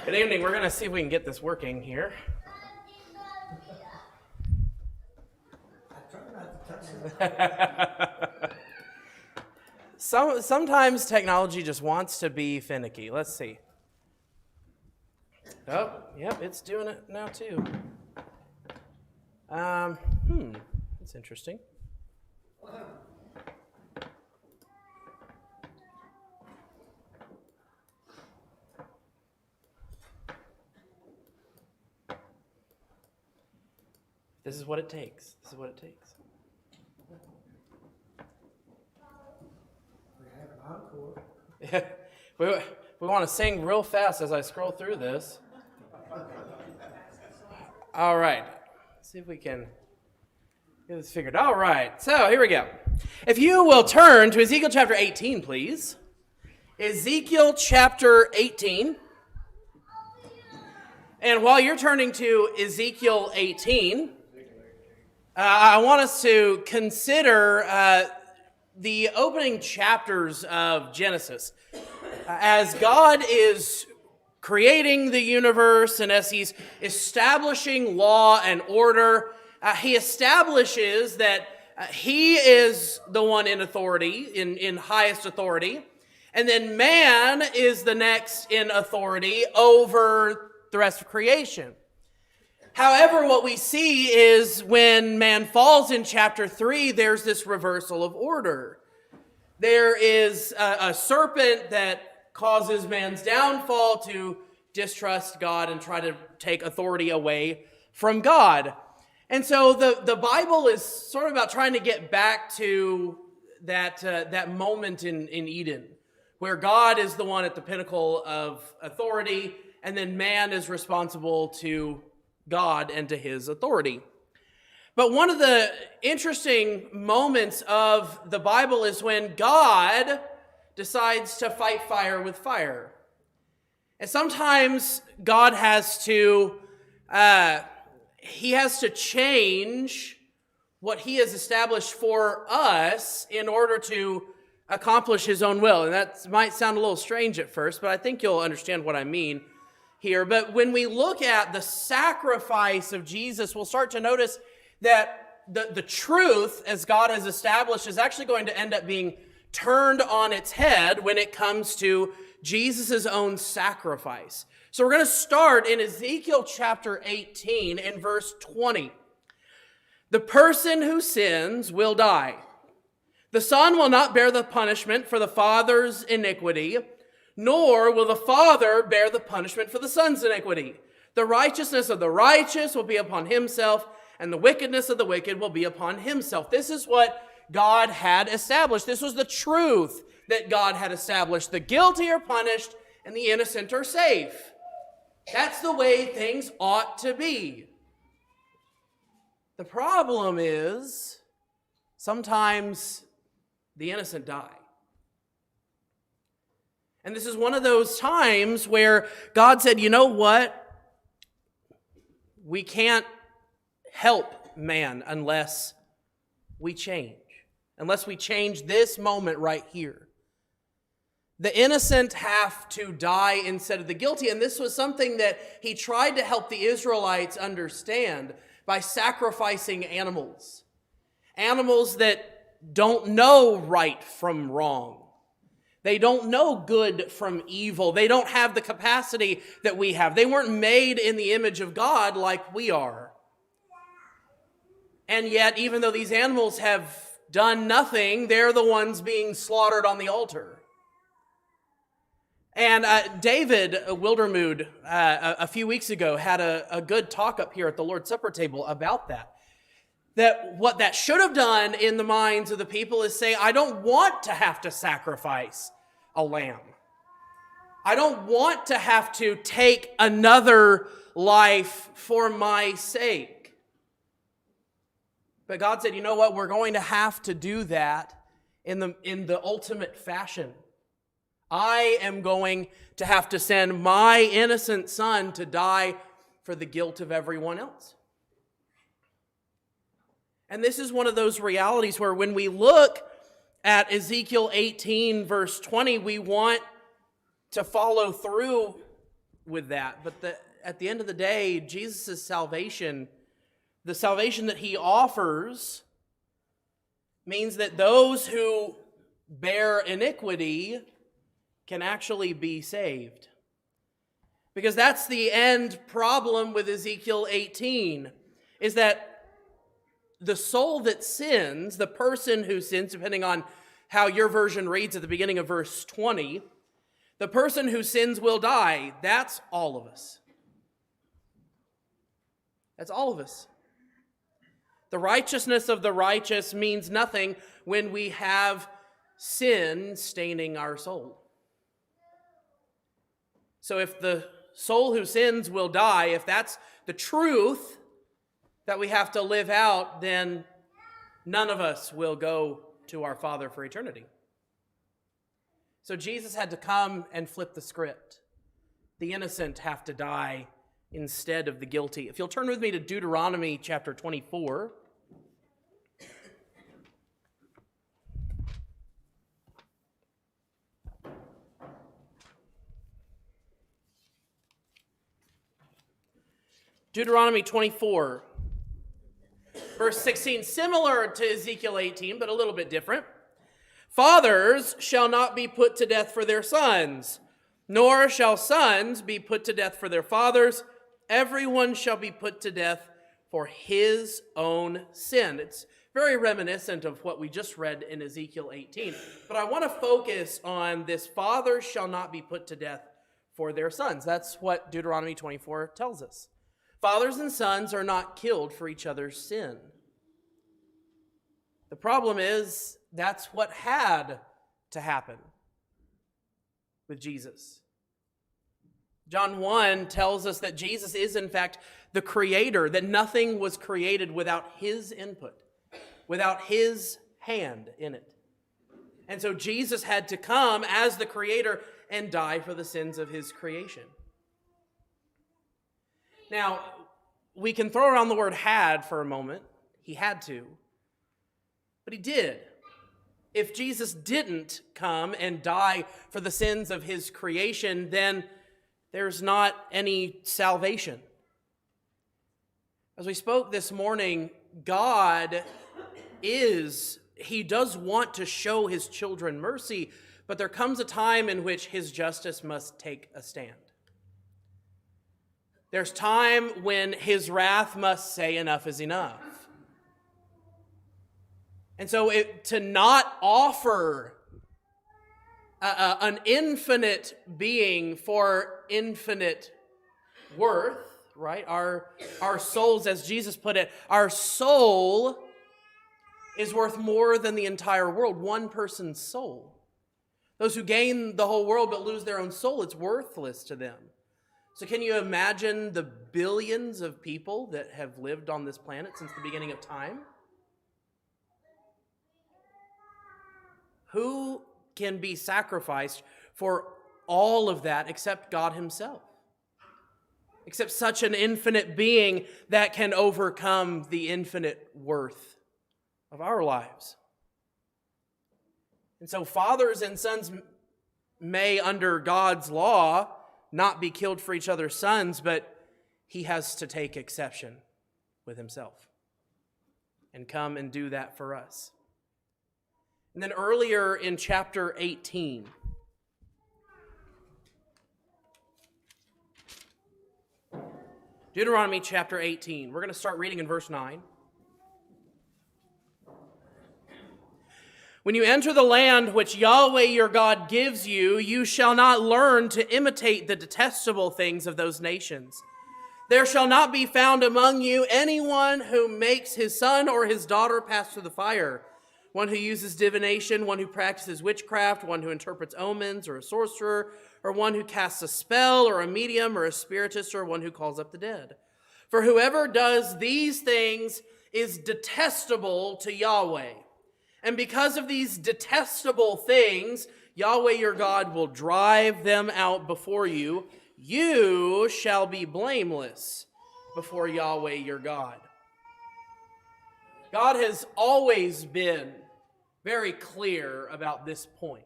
Good evening. We're going to see if we can get this working here. Sometimes technology just wants to be finicky. Let's see. Oh, yep, it's doing it now too. That's interesting. This is what it takes. This is what it takes. We have an encore. we want to sing real fast as I scroll through this. All right. Let's see if we can get this figured. All right. So here we go. If you will turn to Ezekiel chapter 18, please. Ezekiel chapter 18. And while you're turning to Ezekiel 18, I want us to consider the opening chapters of Genesis. As God is creating the universe and as he's establishing law and order, he establishes that he is the one in authority, in highest authority, and then man is the next in authority over the rest of creation. However, what we see is when man falls in chapter 3, there's this reversal of order. There is a serpent that causes man's downfall to distrust God and try to take authority away from God. And so the Bible is sort of about trying to get back to that moment in Eden, where God is the one at the pinnacle of authority, and then man is responsible to God and to his authority. But one of the interesting moments of the Bible is when God decides to fight fire with fire. And sometimes God has to, change what he has established for us in order to accomplish his own will. And that might sound a little strange at first, but I think you'll understand what I mean here. But when we look at the sacrifice of Jesus, we'll start to notice that the truth, as God has established, is actually going to end up being turned on its head when it comes to Jesus' own sacrifice. So we're going to start in Ezekiel chapter 18 in verse 20. The person who sins will die. The son will not bear the punishment for the father's iniquity, nor will the father bear the punishment for the son's iniquity. The righteousness of the righteous will be upon himself, and the wickedness of the wicked will be upon himself. This is what God had established. This was the truth that God had established. The guilty are punished, and the innocent are safe. That's the way things ought to be. The problem is, sometimes the innocent die. And this is one of those times where God said, you know what? We can't help man unless we change. Unless we change this moment right here. The innocent have to die instead of the guilty. And this was something that he tried to help the Israelites understand by sacrificing animals. Animals that don't know right from wrong. They don't know good from evil. They don't have the capacity that we have. They weren't made in the image of God like we are. And yet, even though these animals have done nothing, they're the ones being slaughtered on the altar. And David Wildermude, a few weeks ago, had a good talk up here at the Lord's Supper table about that. That what that should have done in the minds of the people is say, I don't want to have to sacrifice a lamb. I don't want to have to take another life for my sake. But God said, you know what? We're going to have to do that in the ultimate fashion. I am going to have to send my innocent son to die for the guilt of everyone else. And this is one of those realities where when we look at Ezekiel 18 verse 20, we want to follow through with that. But at the end of the day, Jesus' salvation, the salvation that he offers, means that those who bear iniquity can actually be saved. Because that's the end problem with Ezekiel 18, is that the soul that sins, the person who sins, depending on how your version reads at the beginning of verse 20, the person who sins will die. That's all of us. That's all of us. The righteousness of the righteous means nothing when we have sin staining our soul. So if the soul who sins will die, if that's the truth that we have to live out, then none of us will go to our Father for eternity. So Jesus had to come and flip the script. The innocent have to die instead of the guilty. If you'll turn with me to Deuteronomy chapter 24. Deuteronomy 24, verse 16, similar to Ezekiel 18, but a little bit different. Fathers shall not be put to death for their sons, nor shall sons be put to death for their fathers. Everyone shall be put to death for his own sin. It's very reminiscent of what we just read in Ezekiel 18. But I want to focus on this: fathers shall not be put to death for their sons. That's what Deuteronomy 24 tells us. Fathers and sons are not killed for each other's sin. The problem is, that's what had to happen with Jesus. John 1 tells us that Jesus is, in fact, the creator, that nothing was created without his input, without his hand in it. And so Jesus had to come as the creator and die for the sins of his creation. Now, we can throw around the word had for a moment. He had to. But he did. If Jesus didn't come and die for the sins of his creation, then there's not any salvation. As we spoke this morning, God he does want to show his children mercy, but there comes a time in which his justice must take a stand. There's time when his wrath must say enough is enough. And so to not offer an infinite being for infinite worth, right? Our souls, as Jesus put it, our soul is worth more than the entire world, one person's soul. Those who gain the whole world but lose their own soul, it's worthless to them. So can you imagine the billions of people that have lived on this planet since the beginning of time? Who can be sacrificed for all of that except God himself? Except such an infinite being that can overcome the infinite worth of our lives. And so fathers and sons may, under God's law, not be killed for each other's sons, but he has to take exception with himself and come and do that for us. And then earlier in chapter 18, Deuteronomy chapter 18, we're going to start reading in verse 9. When you enter the land which Yahweh your God gives you, you shall not learn to imitate the detestable things of those nations. There shall not be found among you anyone who makes his son or his daughter pass through the fire, one who uses divination, one who practices witchcraft, one who interprets omens, or a sorcerer, or one who casts a spell, or a medium, or a spiritist, or one who calls up the dead. For whoever does these things is detestable to Yahweh. And because of these detestable things, Yahweh your God will drive them out before you. You shall be blameless before Yahweh your God. God has always been very clear about this point.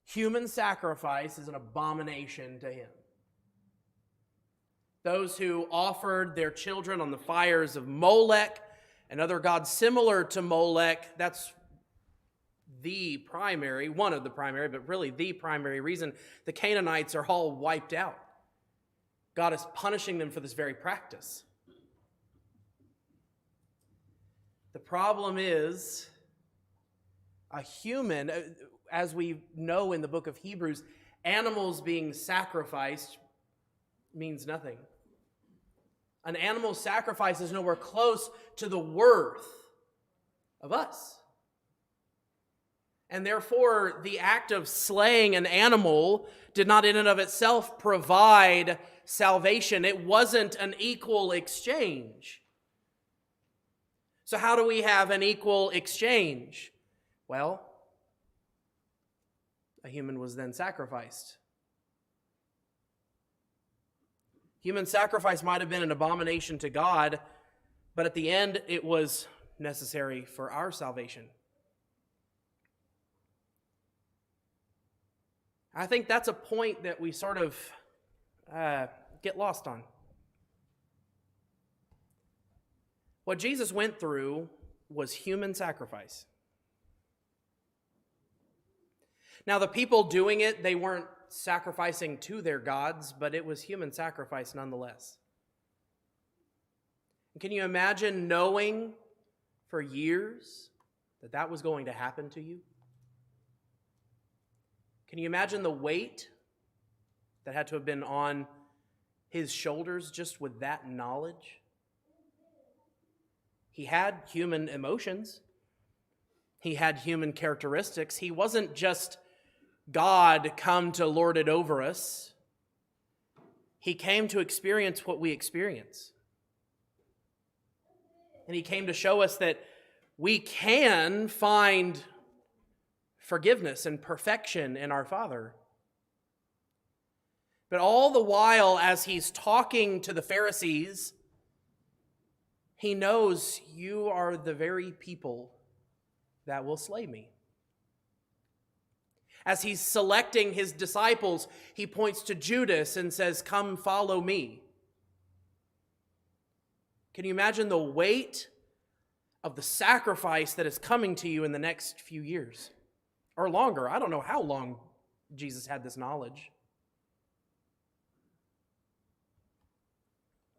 Human sacrifice is an abomination to him. those who offered their children on the fires of Molech and other gods similar to Molech. That's one of the primary, but really the primary reason the Canaanites are all wiped out. God is punishing them for this very practice. The problem is, a human, as we know in the book of Hebrews, animals being sacrificed means nothing. An animal sacrifice is nowhere close to the worth of us. And therefore, the act of slaying an animal did not in and of itself provide salvation. It wasn't an equal exchange. So how do we have an equal exchange? Well, a human was then sacrificed. Human sacrifice might have been an abomination to God, but at the end it was necessary for our salvation. I think that's a point that we sort of get lost on. What Jesus went through was human sacrifice. Now, the people doing it, they weren't sacrificing to their gods, but it was human sacrifice nonetheless. And can you imagine knowing for years that that was going to happen to you? Can you imagine the weight that had to have been on his shoulders just with that knowledge? He had human emotions. He had human characteristics. He wasn't just God come to lord it over us. He came to experience what we experience. And he came to show us that we can find forgiveness and perfection in our Father. But all the while, as he's talking to the Pharisees, he knows you are the very people that will slay me. As he's selecting his disciples, he points to Judas and says, "Come, follow me." Can you imagine the weight of the sacrifice that is coming to you in the next few years? Or longer. I don't know how long Jesus had this knowledge.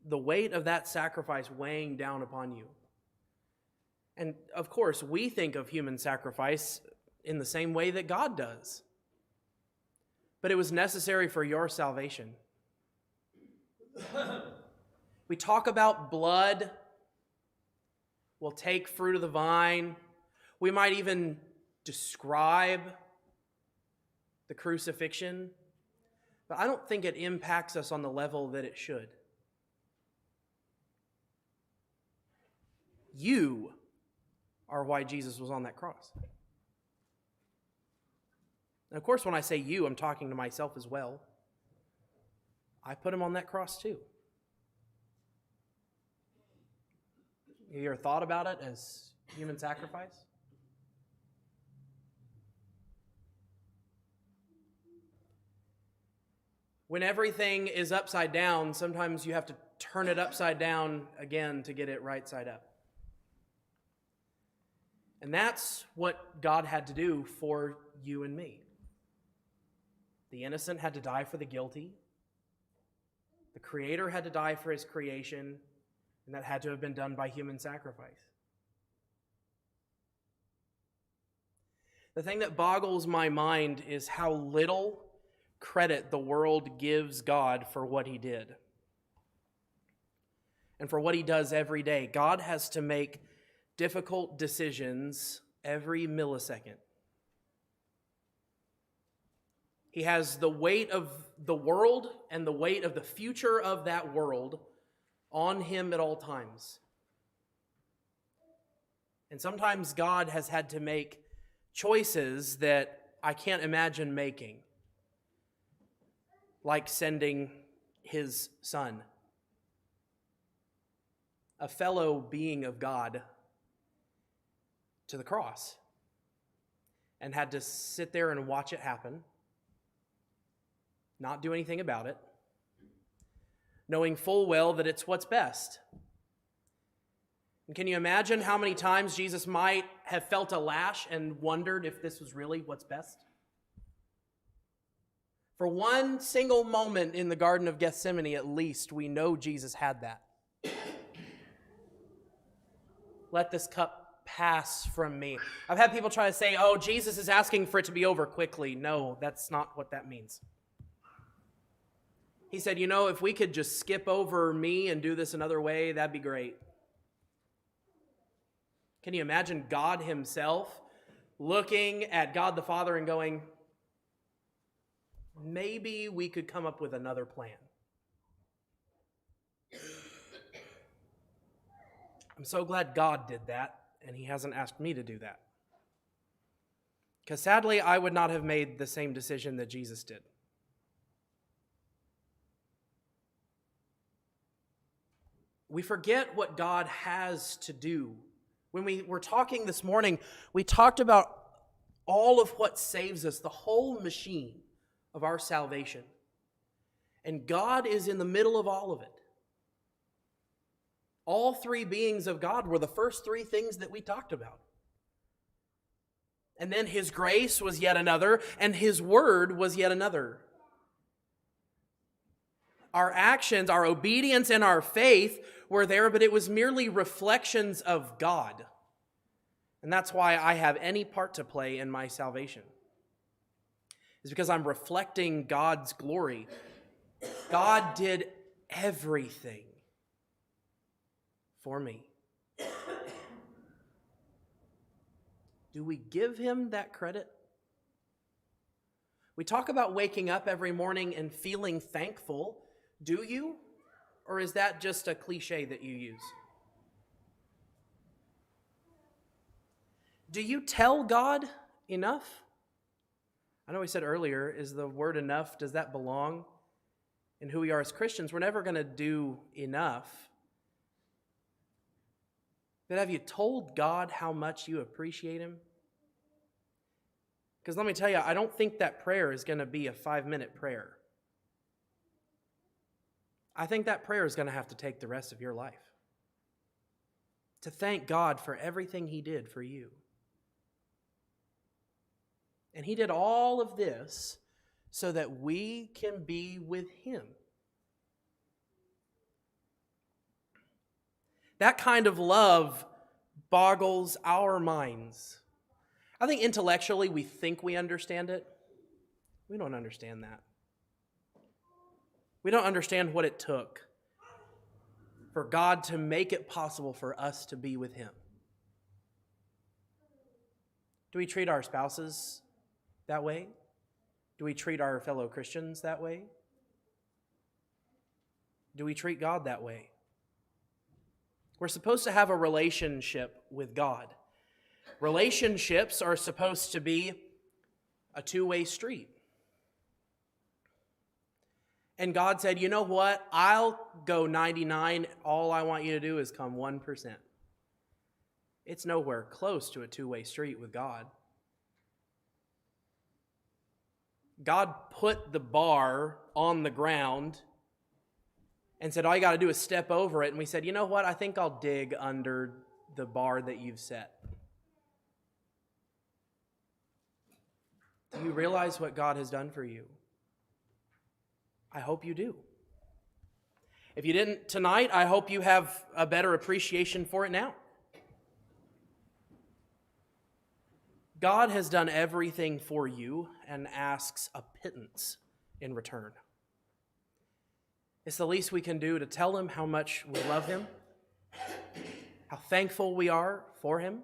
The weight of that sacrifice weighing down upon you. And of course, we think of human sacrifice in the same way that God does. But it was necessary for your salvation. We talk about blood. We'll take fruit of the vine. We might even describe the crucifixion, but I don't think it impacts us on the level that it should. You are why Jesus was on that cross. And of course, when I say you, I'm talking to myself as well. I put him on that cross too. You ever thought about it as human sacrifice? When everything is upside down, sometimes you have to turn it upside down again to get it right side up. And that's what God had to do for you and me. The innocent had to die for the guilty. The Creator had to die for his creation, and that had to have been done by human sacrifice. The thing that boggles my mind is how little credit the world gives God for what he did and for what he does every day. God has to make difficult decisions every millisecond. He has the weight of the world and the weight of the future of that world on him at all times. And sometimes God has had to make choices that I can't imagine making, like sending his Son, a fellow being of God, to the cross, and had to sit there and watch it happen, not do anything about it, knowing full well that it's what's best. And can you imagine how many times Jesus might have felt a lash and wondered if this was really what's best? For one single moment in the Garden of Gethsemane, at least, we know Jesus had that. Let this cup pass from me. I've had people try to say, oh, Jesus is asking for it to be over quickly. No, that's not what that means. He said, if we could just skip over me and do this another way, that'd be great. Can you imagine God himself looking at God the Father and going, maybe we could come up with another plan? I'm so glad God did that, and he hasn't asked me to do that. Because sadly, I would not have made the same decision that Jesus did. We forget what God has to do. When we were talking this morning, we talked about all of what saves us, the whole machine of our salvation. And God is in the middle of all of it. All three beings of God were the first three things that we talked about. And then his grace was yet another, and his word was yet another. Our actions, our obedience, and our faith were there, but it was merely reflections of God. And that's why I have any part to play in my salvation. It's because I'm reflecting God's glory. God did everything for me. Do we give him that credit? We talk about waking up every morning and feeling thankful. Do you? Or is that just a cliche that you use? Do you tell God enough? I know we said earlier, is the word enough, does that belong in who we are as Christians? We're never going to do enough. But have you told God how much you appreciate him? Because let me tell you, I don't think that prayer is going to be a 5-minute prayer. I think that prayer is going to have to take the rest of your life. To thank God for everything he did for you. And he did all of this so that we can be with him. That kind of love boggles our minds. I think intellectually we think we understand it. We don't understand that. We don't understand what it took for God to make it possible for us to be with him. Do we treat our spouses that way? Do we treat our fellow Christians that way? Do we treat God that way? We're supposed to have a relationship with God. Relationships are supposed to be a two-way street. And God said, you know what? I'll go 99. All I want you to do is come 1%. It's nowhere close to a two-way street with God. God put the bar on the ground and said, all you got to do is step over it. And we said, you know what? I think I'll dig under the bar that you've set. Do you realize what God has done for you? I hope you do. If you didn't tonight, I hope you have a better appreciation for it now. God has done everything for you and asks a pittance in return. It's the least we can do to tell him how much we love him, how thankful we are for him,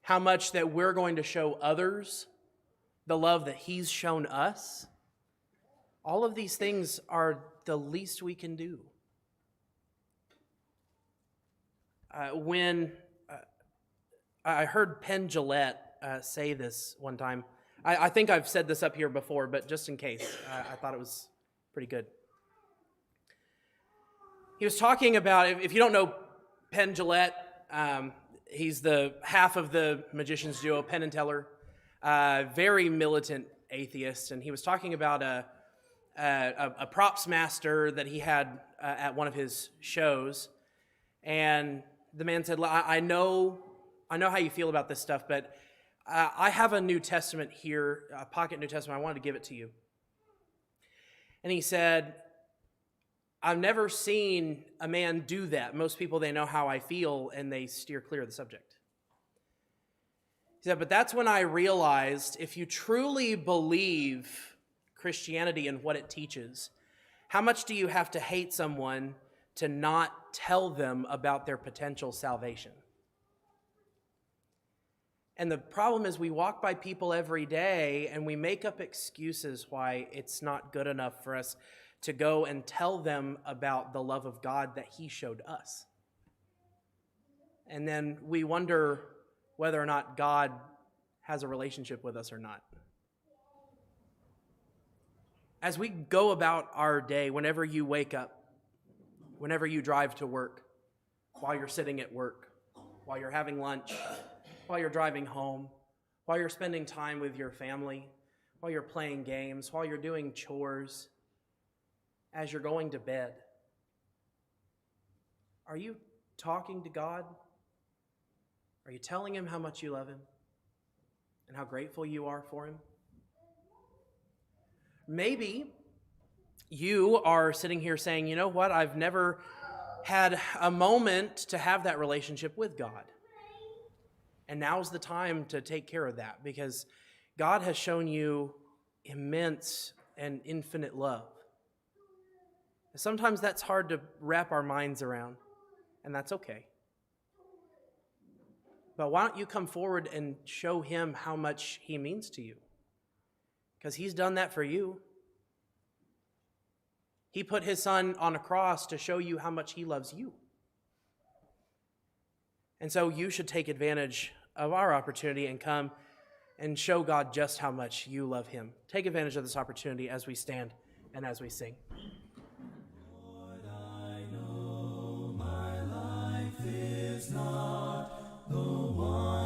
how much that we're going to show others the love that he's shown us. All of these things are the least we can do. When I heard Penn Jillette say this one time, I think I've said this up here before, but just in case, I thought it was pretty good. He was talking about, if you don't know Penn Jillette, he's the half of the magicians duo, Penn and Teller, very militant atheist, and he was talking about a props master that he had at one of his shows, and the man said, I know how you feel about this stuff, but I have a New Testament here, a pocket New Testament. I wanted to give it to you. And he said, I've never seen a man do that. Most people, they know how I feel, and they steer clear of the subject. He said, but that's when I realized if you truly believe Christianity and what it teaches, how much do you have to hate someone to not tell them about their potential salvation? And the problem is we walk by people every day and we make up excuses why it's not good enough for us to go and tell them about the love of God that He showed us. And then we wonder whether or not God has a relationship with us or not. As we go about our day, whenever you wake up, whenever you drive to work, while you're sitting at work, while you're having lunch, while you're driving home, while you're spending time with your family, while you're playing games, while you're doing chores, as you're going to bed, are you talking to God? Are you telling Him how much you love Him and how grateful you are for Him? Maybe you are sitting here saying, you know what, I've never had a moment to have that relationship with God. And now's the time to take care of that, because God has shown you immense and infinite love. Sometimes that's hard to wrap our minds around, and that's okay. But why don't you come forward and show Him how much He means to you? Because He's done that for you. He put His Son on a cross to show you how much He loves you. And so you should take advantage of our opportunity and come and show God just how much you love Him. Take advantage of this opportunity as we stand and as we sing. Lord, I know my life is not the one